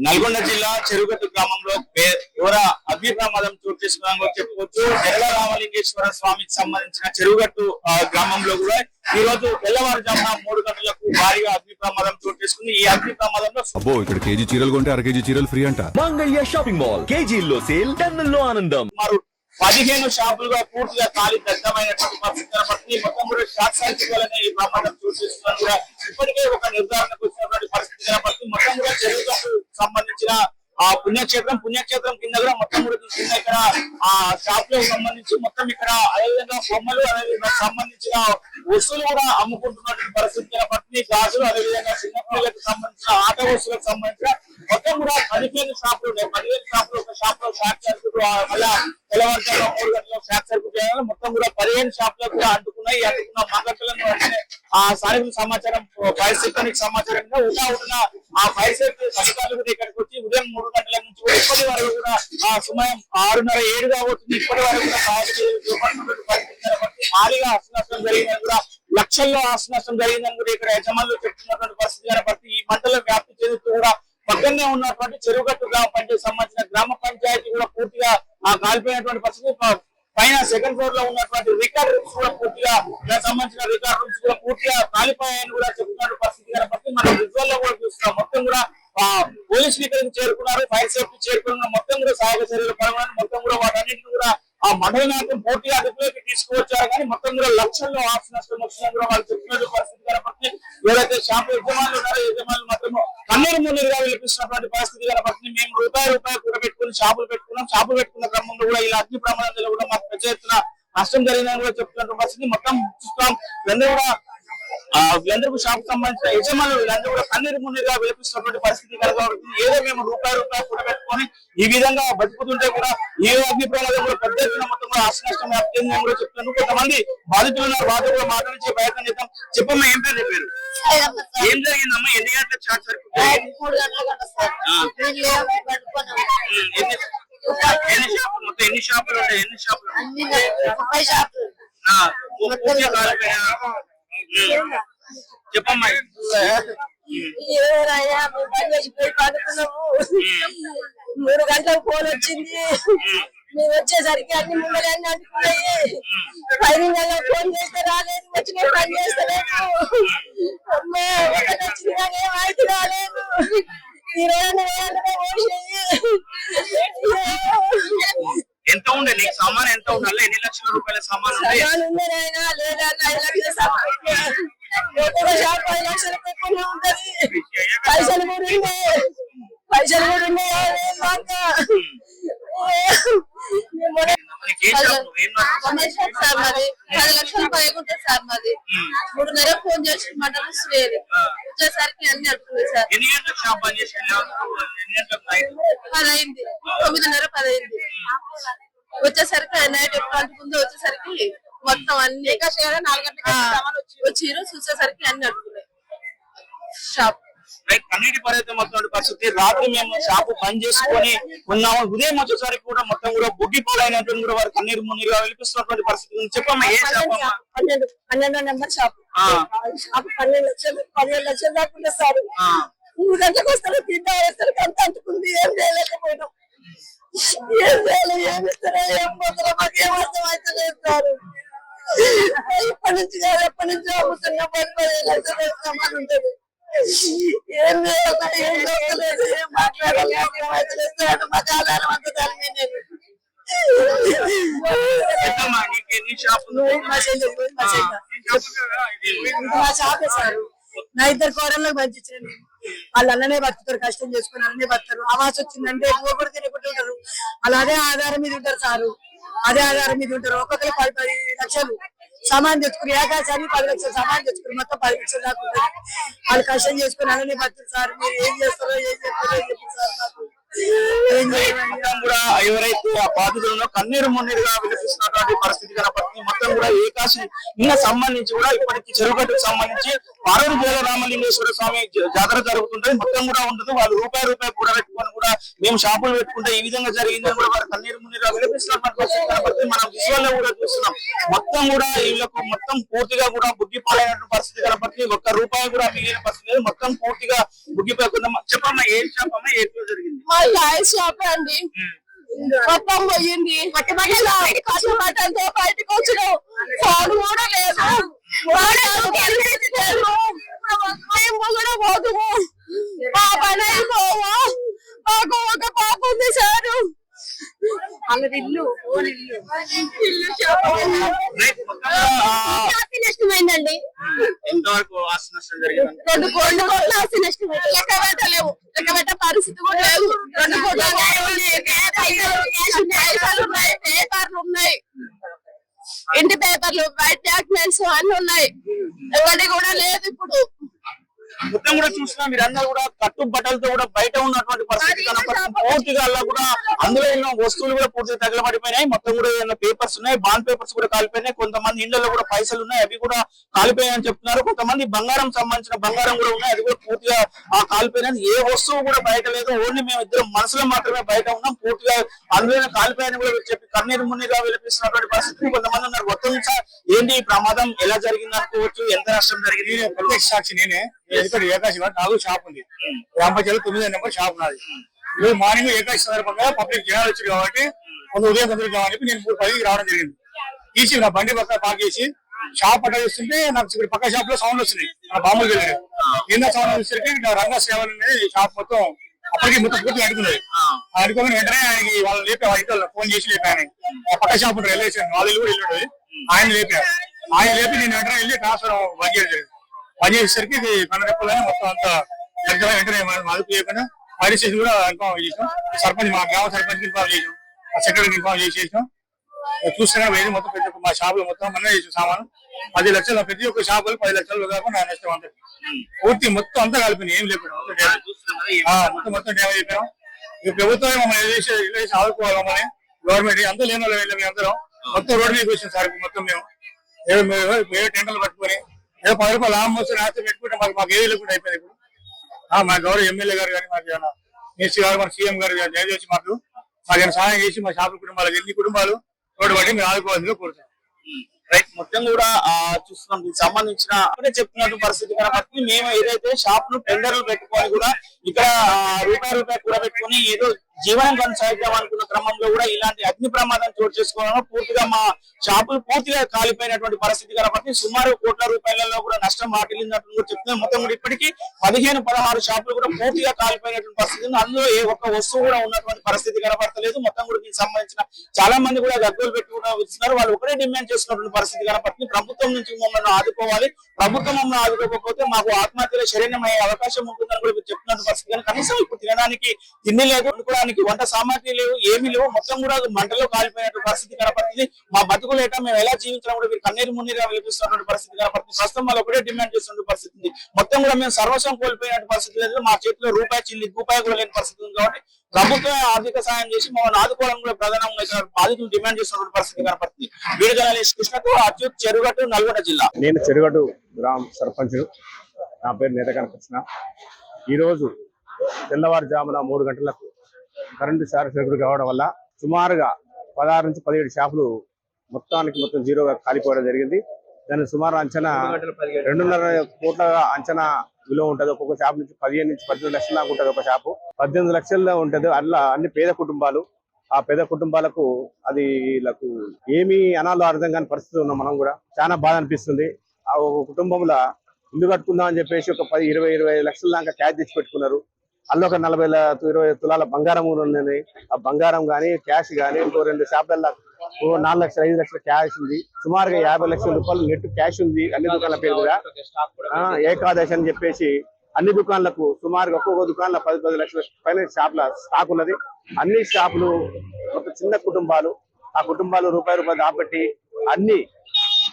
నల్గొండ జిల్లా చెరుగట్టు గ్రామంలో ఘోర అగ్ని ప్రమాదం చోటు చేసుకున్నామని చెప్పుకోవచ్చు. జగల రామలింగేశ్వర స్వామికి సంబంధించిన చెరుగట్టు గ్రామంలో కూడా ఈ రోజు తెల్లవారుజామున 3 గంటలకు భారీగా అగ్ని ప్రమాదం చోటు చేసుకుంది. ఈ అగ్ని ప్రమాదంలో ఇక్కడ కేజీ చీరలు కొంటే 1/2 కేజీ చీరలు ఫ్రీ అంట. మంగళ్య షాపింగ్ మాల్, కేజీల్లో సేల్, టన్నుల్లో ఆనందం. 15 షాపులుగా పూర్తిగా ఖాళీ దగ్ధమైనటువంటి పరిస్థితి కనబడుతుంది. మొత్తం కూడా షార్ట్ సర్క్యూట్ వల్లనే ఈ ప్రమాదం చోటు చేసుకున్నాను కూడా ఇప్పటికే ఒక నిర్ధారణకు వచ్చినటువంటి పరిస్థితి కనబడుతుంది. మొత్తం కూడా చెరువులకు సంబంధించిన ఆ పుణ్యక్షేత్రం కింద కూడా మొత్తం కూడా కింద ఇక్కడ ఆ షాప్ లో సంబంధించి మొత్తం ఇక్కడ అదేవిధంగా బొమ్మలు అదేవిధంగా సంబంధించిన వస్తువులు కూడా అమ్ముకుంటున్నటువంటి పరిస్థితి కనబడుతుంది. గాజులు అదేవిధంగా చిన్నపిల్లలకు సంబంధించిన ఆట వస్తువులకు సంబంధించిన మొత్తం కూడా 15 షాపులు ఉన్నాయి. 15 షాపులు ఒక షాప్ లో షార్ట్ సర్క్యూట్ మళ్ళా తెల్లవారుజామున 3 గంటలకు షార్ట్ సర్క్యూట్ చేయాలి. మొత్తం కూడా 15 షాపులకు కూడా అంటుకున్నాయి. అంటుకున్న మంగళలను వెంటనే ఆ స్థానిక సమాచారం ఫైర్ సేఫ్టీ సమాచారంగా ఉన్నా ఆ ఫైర్ సేఫ్టీ అధికారులు కూడా ఇక్కడికి వచ్చి ఉదయం 3 గంటల నుంచి కూడా ఇప్పటి వరకు కూడా ఆ సమయం 6:30-7 కాబోతుంది. ఇప్పటి వరకు కూడా భారీగా ఆస్తి నష్టం జరిగిందని కూడా లక్షల్లో ఆస్తి నష్టం జరిగిందని కూడా ఇక్కడ యజమానులు చెప్తున్నటువంటి పరిస్థితి కనబడుతుంది. ఈ మంటల వ్యాప్తి చెందుతూ కూడా పక్కనే ఉన్నటువంటి చెరువుగట్టు గ్రామ పంచాయతీ సంబంధించిన గ్రామ పంచాయతీ కూడా పూర్తిగా కాలిపోయినటువంటి పరిస్థితి. పైన సెకండ్ ఫ్లోర్ లో ఉన్నటువంటి రికార్డ్ రూమ్స్ కూడా పూర్తిగా సంబంధించిన రికార్డ్ రూమ్స్ కూడా పూర్తిగా కాలిపోయాయని కూడా చెప్తున్న పరిస్థితి కనబడుతుంది. మనం విజువల్ లో కూడా చూస్తున్నాం. మొత్తం కూడా పోలీసులు ఇక్కడికి చేరుకున్నారు, ఫైర్ సేఫ్టీ చేరుకున్నారు. మొత్తం కూడా సహాయక చర్యలు పరమాన్ని మొత్తం కూడా వాటన్నింటినీ కూడా ఆ మండల నాయకులు పూర్తిగా అదుపులోకి తీసుకువచ్చారు. కానీ మొత్తం కూడా లక్షల్లో ఆస్తి నష్టం వచ్చిందని కూడా వాళ్ళు చెప్తున్న పరిస్థితి కనబడుతుంది. ఏదైతే షాపు యజమానులు ఉన్నారో యజమానులు మాత్రం కన్నీరు మున్నీరుగా వినిపిస్తున్నటువంటి పరిస్థితి కనబడుతుంది. మేము రూపాయి కూడా పెట్టుకుని షాపులు పెట్టుకున్న క్రమంలో కూడా ఇలా అగ్ని ప్రమాదంలో కూడా మాకు పెద్ద ఎత్తున నష్టం జరిగిందని కూడా చెప్తున్న పరిస్థితి. మొత్తం చూస్తాం వీళ్ళందరూ కూడా వీళ్ళందరూ షాప్ సంబంధించిన యజమానులు వీళ్ళందరూ కూడా కన్నీరు మున్నీరుగా వినిపిస్తున్నటువంటి పరిస్థితి కనబడుతుంది. ఏదో మేము రూపాయి కూడా పెట్టుకొని ఈ విధంగా బతుకుతుంటే కూడా ఏ అగ్ని ప్రమాదం కూడా పెద్ద ఎత్తున మొత్తం కూడా ఆస్తి నష్టం వ్యాప్తిందని కూడా చెప్తున్నాను. కొంతమంది బాధితులు ఉన్నారు, వారితో కూడా మాట్లాడించే ప్రయత్నం చేద్దాం. చెప్పమ్మా, ఏం పేరు చెప్పారు? ఏం జరిగిందమ్మా? ఎన్ని గంటలకు షార్ట్ సర్క్యూట్? 3 గంటలకు ఎన్ని షాపులు? మొత్తం ఎన్ని షాపులు ఉంటాయి? ఎన్ని షాపులు? 30 షాపులు. చెప్పమ్మా. ఎవరైనా పని చేసిపోయి పడుకున్నాము. 3 గంటలకు ఫోన్ వచ్చింది. మేము వచ్చేసరికి అన్ని ముందర అన్ని అంటుకున్నాయి. 5 గంటలకు ఫోన్ చేస్తే రాలేదు, వచ్చిన పని చేస్తలేదు. అమ్మా ఒకటి వచ్చింది కానీ ఏమైతే రాలేదు. ఎంత ఉండే నీకు సామాన్? ఎంత ఉండాలి? ఎన్ని లక్షల రూపాయల సామాన్ ఉండే? పైసలు కూడా ఉన్నాయి. 10 లక్షలు పైకుంటుంది సార్ మాది. 3:30 ఫోన్ చేసి మటన్ వచ్చేసరికి అన్ని అడుగుతుంది సార్. ఎన్ని గంటలకు షాప్ బంద్ చేసి 10 అయింది, 9:30 10 అయింది. వచ్చేసరికి నైట్ ఎప్పుడు అంటుకుందో వచ్చేసరికి మొత్తం అన్ని 4 గంటలకు వచ్చిరు. చూసేసరికి అన్ని అడుగుతున్నాయి షాప్. కన్నీటి పరిస్థితి మొత్తం పరిస్థితి. రాత్రి మేము షాపు బంద్ చేసుకొని ఉన్నాము. ఉదయం వచ్చేసరికి కూడా మొత్తం కూడా బుగ్గి పాలైనట్టు కూడా వారు కన్నీరు మున్నీరుగా వినిపిస్తున్నటువంటి పరిస్థితి. చెప్పమ్మా, ఏ షాప్? 12 number shop. షాప్ 12 లక్షలు దాకా సార్. 3 గంటలకు వస్తారు, తింటా వేస్తారు. అంత అంటుకుంది. ఏం చేయలేకపోయినాం. ఏం చేయాలి, ఏమి ఇస్తారో ఏం పోతారో మాకు ఏం అర్థం అయితే లేదు సార్. ఇప్పటి నుంచి కాదు, ఎప్పటి నుంచి అమ్ముతున్నా 10 లక్షలు సామాన్ ఉంటుంది. ఏం చేయాలి, ఏం లేదు, ఏం మాట్లాడాలి అర్థం అయితే లేదు. మాకు ఆధారం అంతా దాని మీద మా షాపే సార్. నా 2 కోడళ్ళకి మంచి ఇచ్చాను. వాళ్ళు అలానే బతుకుతారు, కష్టం చేసుకుని అలానే బతారు. ఆవాస వచ్చిందంటే ఊపిరి తినకుండా ఉంటారు. అలా అదే ఆధారం మీద ఉంటారు సారు. అదే ఆధారం మీద ఉంటారు. ఒక్కొక్కరు 10 లక్షలు సామాన్ తెచ్చుకుని ఏకాశాన్ని 10 లక్షలు సామాన్ తెచ్చుకుని మొత్తం 10 లక్షలు దాకా ఉంటారు. వాళ్ళు కష్టం చేసుకుని అలానే బతుకుతారు సార్. మీరు ఏం చేస్తారో చెప్పండి సార్. నాకు కూడా ఎవరైతే ఆ బాధితులను కన్నీరు మున్నీరుగా వినిపిస్తున్నటువంటి పరిస్థితి కనపడుతుంది. మొత్తం కూడా కూడా ఏకాశి ఇంకా సంబంధించి కూడా ఇప్పటికి చెరువుగట్టుకు సంబంధించి పార్వతి జల రామలింగేశ్వర స్వామి జాతర జరుగుతుంటది. మొత్తం కూడా ఉంటుంది. వాళ్ళు రూపాయి కూడా పెట్టుకొని కూడా మేము షాపులు పెట్టుకుంటే ఈ విధంగా జరిగిందని కూడా వారు కన్నీరు మున్నీరు వినిపిస్తున్నటువంటి పరిస్థితి కనబడుతుంది. మనం విజువల్ లో కూడా చూస్తున్నాం. మొత్తం కూడా వీళ్ళకు మొత్తం పూర్తిగా కూడా బుగ్గిపాలైనటువంటి పరిస్థితి కనబడుతుంది. ఒక్క రూపాయి కూడా మిగిలిన పరిస్థితి లేదు. మొత్తం పూర్తిగా బుగ్గిపోకుండా. చెప్పమ్మా ఏం షాప్ అమ్మా ఏట్లో జరిగింది? మా లాయర్ షాప్ అండి. మొత్తం పోయింది. కట్టుబట్టలతో బయటకు వచ్చినాం. ఫోన్ కూడా లేదు. మేము కూడా పోదుము. మా పని అయిపోవా. మాకు ఒక పాప ఉంది సారు. నష్టమైందండి. ఎంతవరకు ఆస్తి నష్టం జరిగింది? 2 కోట్ల ఆస్తి నష్టమైంది. లెక్క పెట్టలేవు. లెక్క పెట్టే పరిస్థితి కూడా లేదు. 2 కోట్ల పేపర్లు ఉన్నాయి. ఇంటి పేపర్లు, వైట్ డాక్యుమెంట్స్ అన్ని ఉన్నాయి. ఎవరి కూడా లేదు ఇప్పుడు. మొత్తం కూడా చూసినా మీరందరూ కూడా కట్టుబట్టలతో కూడా బయట ఉన్నటువంటి పరిస్థితి కనపడుతుంది. పూర్తిగా అలా కూడా అందులో ఉన్న వస్తువులు కూడా పూర్తిగా తగలబడిపోయినాయి. మొత్తం కూడా ఏదైనా పేపర్స్ ఉన్నాయి, బాండ్ పేపర్స్ కూడా కాలిపోయినాయి. కొంతమంది ఇండ్లలో కూడా పైసలు ఉన్నాయి, అవి కూడా కాలిపోయాయని చెప్తున్నారు. కొంతమంది బంగారం సంబంధించిన బంగారం కూడా ఉన్నాయి, అది కూడా పూర్తిగా కాలిపోయినది. ఏ వస్తువు కూడా బయట లేదు. ఓన్లీ మేము ఇద్దరు మనసులో మాత్రమే బయట ఉన్నాం. పూర్తిగా అందులో కాలిపోయాయని కూడా చెప్పి కన్నీరు మున్నీరుగా వినిపిస్తున్నటువంటి పరిస్థితి కొంతమంది ఉన్నారు. మొత్తం ఏంటి ఈ ప్రమాదం ఎలా జరిగింది అనుకోవచ్చు, ఎంత నష్టం జరిగింది? ప్రత్యక్ష సాక్షి నేనే. ఏకాశి నాకు షాప్ ఉంది. గ్రామ పంచాయతీ 9వ నెంబర్ షాప్ నాది. ఈరోజు మార్నింగ్ ఏకాశి సందర్భంగా పబ్లిక్ జనాలు వచ్చారు కాబట్టి ఉదయం తొందరగా కావాలని నేను 10కి రావడం జరిగింది. తీసి నా బండి పక్కన పార్క్ చేసి షాప్ పట్ట చూస్తుంటే నాకు ఇక్కడ పక్క షాప్ లో సౌండ్ వస్తుంది. నా బాంబులు వెళ్ళాడు. నిన్న సౌండ్ వచ్చేసరికి రంగా సేవలు అనేది షాప్ మొత్తం అప్పటికి మొత్తం పూర్తిగా అడుగుతుంది. అనుకోని వెంటనే ఆయనకి వాళ్ళు లేపా, ఇంట్లో ఫోన్ చేసి లేపాను. పక్క షాప్ ఉంటారు వెళ్ళేసాను. వాళ్ళు కూడా వెళ్ళాడు. ఆయన లేపారు. ఆయన లేపి నేను వెంటనే వెళ్ళి ట్రాన్స్ఫర్ పని చేసేసరికి కన్నరెప్పలని మొత్తం అంతా వెంటనే అదుపు చేయకుండా ఫైర్ స్టేషన్ కూడా ఇన్ఫార్మ్ చేసాం. సర్పంచ్ మా గ్రామ సర్పంచ్ ఇన్ఫార్మ్ చేసాం, సెక్రటరీకి ఇన్ఫార్మ్ చేసేసాం. చూస్తున్నా వేది మొత్తం పెద్ద మా షాపులో మొత్తం మన చేసాం సామాను 10 లక్షలు. ప్రతి ఒక్క షాపులు 10 లక్షలు కాకుండా నష్టం అంతా పూర్తి మొత్తం అంతా కలిపినాయి. ఏం లేకుండా మొత్తం డ్యామేజ్ అయిపోయాం. ఈ ప్రభుత్వం మమ్మల్ని చేసి ఆదుకోవాలి. మమ్మల్ని గవర్నమెంట్ అంతా లేని వాళ్ళు మేము అందరం మొత్తం రోడ్డు మీద వచ్చాం సార్. మొత్తం మేము ఏ టెంటర్లు పట్టుకొని ఏదో 10 రూపాయలు లాభం వస్తే రాస్తే పెట్టుకుంటే మాకు ఏది లేకుండా అయిపోయింది. ఇప్పుడు మా గౌరవ ఎమ్మెల్యే గారు కానీ మాకు మినిస్టర్ గారు మన సీఎం గారు దయచేసి మాకు సహాయం చేసి మా షాపుల కుటుంబాలకు ఎన్ని కుటుంబాలు రోడ్డు పడి మేము ఆదుకోవాల్సిందిగా కోరుతాం. రైట్ మొత్తం కూడా చూస్తున్నాం. దీనికి సంబంధించిన చెప్తున్నట్టు పరిస్థితి కనబడుతుంది. మేము ఏదైతే షాప్ ను టెండర్లు పెట్టుకొని కూడా ఇక్కడ రూపాయి కూడా పెట్టుకుని ఏదో జీవనం కొనసాగిద్దాం అనుకున్న క్రమంలో కూడా ఇలాంటి అగ్ని ప్రమాదం చోటు చేసుకోవడం పూర్తిగా మా షాపులు పూర్తిగా కాలిపోయినటువంటి పరిస్థితి కనబడుతుంది. సుమారు కోట్ల రూపాయలలో కూడా నష్టం వాటిల్లినట్టు కూడా చెప్తున్నాం. మొత్తం కూడా ఇప్పటికీ 15-16 షాపులు కూడా పూర్తిగా కాలిపోయినటువంటి పరిస్థితి. అందులో ఏ ఒక్క వస్తువు కూడా ఉన్నటువంటి పరిస్థితి కనబడతలేదు. మొత్తం కూడా దీనికి సంబంధించిన చాలా మంది కూడా గగ్గోలు పెట్టి కూడా ఇస్తున్నారు. వాళ్ళు ఒకటే డిమాండ్ చేస్తున్నటువంటి పరిస్థితి కనబడుతుంది. ప్రభుత్వం నుంచి మమ్మల్ని ఆదుకోవాలి. ప్రభుత్వం మమ్మల్ని ఆదుకోకపోతే మాకు ఆత్మహత్యలో శరీరమయ్యే అవకాశం ఉంటుందని కూడా చెప్తున్నటువంటి పరిస్థితి. కానీ కనీసం ఇప్పుడు తినడానికి తిండి లేదు, వండుకోవడానికి వంట సామాగ్రి లేవు, ఏమీ లేవు. మొత్తం కూడా మంటలో కాలిపోయినటువంటి పరిస్థితి కనబడుతుంది. మా బతుకులు ఏటా మేము ఎలా జీవించడం కూడా కన్నీరు మున్నీరుగా వినిపిస్తున్నటువంటి పరిస్థితి కనబడుతుంది. ప్రస్తుతం వాళ్ళు ఒకటే డిమాండ్ చేస్తున్న పరిస్థితి. మొత్తం కూడా మేము సర్వస్వం కోల్పోయినటువంటి పరిస్థితి లేదు. మా చేతిలో రూపాయి కూడా లేని పరిస్థితి ఉంది. కాబట్టి ప్రభుత్వం ఆర్థిక సాయం చేసి మమ్మల్ని ఆదుకోవడం కూడా ప్రధానంగా బాధితులు డిమాండ్ చేస్తున్న పరిస్థితి కనబడుతుంది. వీడియో జర్నలిస్ట్ కృష్ణతో అచ్యుత్, చెరుగట్టు, నల్గొండ జిల్లా. నేను చెరుగట్టు గ్రామ సర్పంచ్. నా పేరు నేతకాని కృష్ణ. ఈరోజు తెల్లవారుజామున 3 గంటలకు కరెంటు షార్ట్ కావడం వల్ల సుమారుగా 16 నుంచి 17 షాపులు మొత్తం జీరోగా కాలిపోవడం జరిగింది. దాని సుమారు అంచనా 2.5 కోట్ల అంచనా విలువ ఉంటుంది. ఒక్కొక్క షాప్ నుంచి 15 నుంచి 18 లక్షల దాకా ఉంటుంది. ఒక షాపు 18 లక్షల్లో ఉంటుంది. అట్లా అన్ని పేద కుటుంబాలు. ఆ పేద కుటుంబాలకు అది వీళ్ళకు ఏమీ అనాలో అర్థం కాని పరిస్థితి ఉన్నాం. మనం కూడా చాలా బాధ అనిపిస్తుంది. ఆ కుటుంబంలో ఇల్లు కట్టుకుందాం అని చెప్పేసి ఒక 10-20 లక్షల దాకా క్యాష్ తెచ్చి పెట్టుకున్నారు. అందులో ఒక 40-20 తులాల బంగారం ఉన్నాయి. ఆ బంగారం కానీ క్యాష్ కానీ ఇంకో 2 షాపులలో 4 లక్షలు 5 లక్షల క్యాష్ ఉంది. సుమారుగా 50 లక్షల రూపాయలు నెట్ క్యాష్ ఉంది అన్ని దుకాణాల పేరు మీద. ఏకాదశి అని చెప్పేసి అన్ని దుకాణాలకు సుమారుగా ఒక్కొక్క దుకాణంలో 10 లక్షల పైన షాపుల స్టాక్ ఉన్నది. అన్ని షాపులు ఒక చిన్న కుటుంబాలు. ఆ కుటుంబాలు రూపాయి దాపెట్టి అన్ని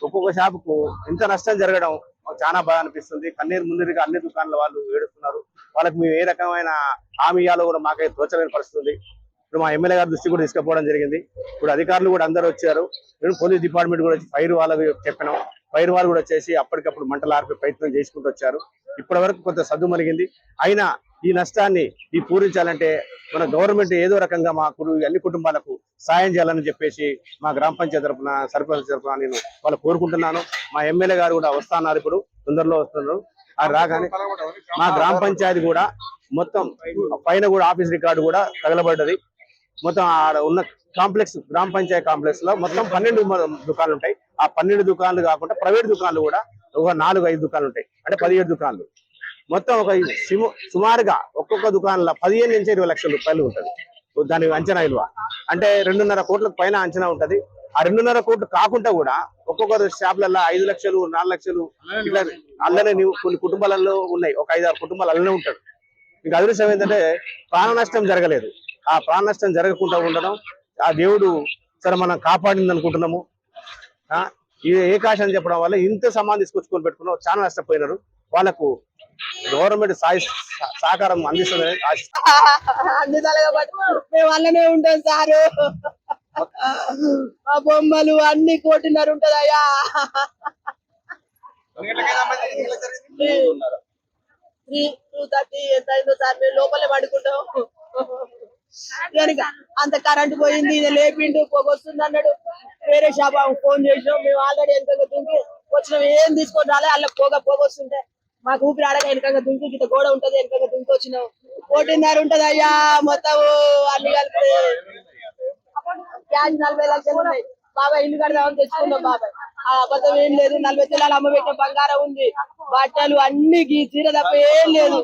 ఒక్కొక్క షాపుకు ఇంత నష్టం జరగడం చాలా బాగా అనిపిస్తుంది. కన్నీరు ముందుగా అన్ని దుకాణాల వాళ్ళు ఏడుస్తున్నారు. వాళ్ళకి మేము ఏ రకమైన హామీ ఇవ్వాలో కూడా మాకైతే తోచలేని పరిస్థితుంది. ఇప్పుడు మా ఎమ్మెల్యే గారి దృష్టి కూడా తీసుకుపోవడం జరిగింది. ఇప్పుడు అధికారులు కూడా అందరూ వచ్చారు. మేము పోలీస్ డిపార్ట్మెంట్ కూడా వచ్చి ఫైర్ వాళ్ళకి చెప్పినాం. ఫైర్ వాళ్ళు కూడా వచ్చేసి అప్పటికప్పుడు మంటలు ఆర్పే ప్రయత్నం చేసుకుంటూ వచ్చారు. ఇప్పటి వరకు కొంత సద్దు మరిగింది. అయినా ఈ నష్టాన్ని పూరించాలంటే మన గవర్నమెంట్ ఏదో రకంగా మా అన్ని కుటుంబాలకు సాయం చేయాలని చెప్పేసి మా గ్రామ పంచాయతీ తరఫున సర్పంచ్ తరఫున నేను వాళ్ళు కోరుకుంటున్నాను. మా ఎమ్మెల్యే గారు కూడా వస్తున్నారు, ఇప్పుడు తొందరలో వస్తున్నారు. అది రాగానే మా గ్రామ పంచాయతీ కూడా మొత్తం పైన కూడా ఆఫీస్ రికార్డు కూడా తగలబడ్డది. మొత్తం ఆడ ఉన్న కాంప్లెక్స్ గ్రామ పంచాయతీ కాంప్లెక్స్ లో మొత్తం 12 దుకాణాలు ఉంటాయి. ఆ 12 దుకాణాలు కాకుండా ప్రైవేట్ దుకాణాలు కూడా ఒక 4-5 దుకాణాలు ఉంటాయి. అంటే 17 దుకాణాలు. మొత్తం ఒక సుమారుగా ఒక్కొక్క దుకాణంలో 15 నుంచి 20 లక్షల రూపాయలు ఉంటది దాని అంచనా విలువ. అంటే 2.5 కోట్లకు పైన అంచనా ఉంటది. ఆ 2.5 కోట్లు కాకుండా కూడా ఒక్కొక్క షాపులలో 5 లక్షలు 4 లక్షలు ఇట్లా అల్లనే కొన్ని కుటుంబాలలో ఉన్నాయి. ఒక 5-6 కుటుంబాలు అల్లనే ఉంటారు. ఇంకా అదృష్టం ఏంటంటే ప్రాణ నష్టం జరగలేదు. ఆ ప్రాణ నష్టం జరగకుండా ఉండడం ఆ దేవుడు సరే మనం కాపాడింది అనుకుంటున్నాము. ఈ ఏకాశ అని చెప్పడం వల్ల ఇంత సమాన్ తీసుకొచ్చుకొని పెట్టుకున్నాం. చాలా నష్టపోయినారు. వాళ్ళకు గవర్నమెంట్ సహకారం అందిస్తుందని అన్ని తలగా మేము అల్లనే ఉంటాం సారు. ఆ బొమ్మలు అన్ని 1.5 ఉంటదయ్యా. 2:30 ఎంత అయిందో సార్, మేము లోపలే పడుకుంటాం. అంత కరెంట్ పోయింది, ఇది లేపిండు, పొగ వస్తుంది అన్నాడు. వేరే షాప్ ఫోన్ చేసినాం. మేము ఆల్రెడీ వెనక దుంకి వచ్చినాం. ఏం తీసుకొని రాలే, అలా పొగ వస్తుంటే మాకు ఊపిరి ఆడక వెనక దుంకి గిట్ట గోడ ఉంటది, వెనక దుంకి వచ్చినాం. 1.5 ఉంటది అయ్యా మొత్తం అన్ని కలిపి. క్యాష్ 40 లక్షలు ఉన్నాయి. బాబాయ్ ఇల్లు కడదామని తెచ్చుకున్నాం. బాబాయ్ ఆ అబద్ధం ఏం లేదు. 40 తులాలు అమ్మ పెట్టిన బంగారం ఉంది. బట్టలు అన్ని చీర తప్ప ఏం లేదు.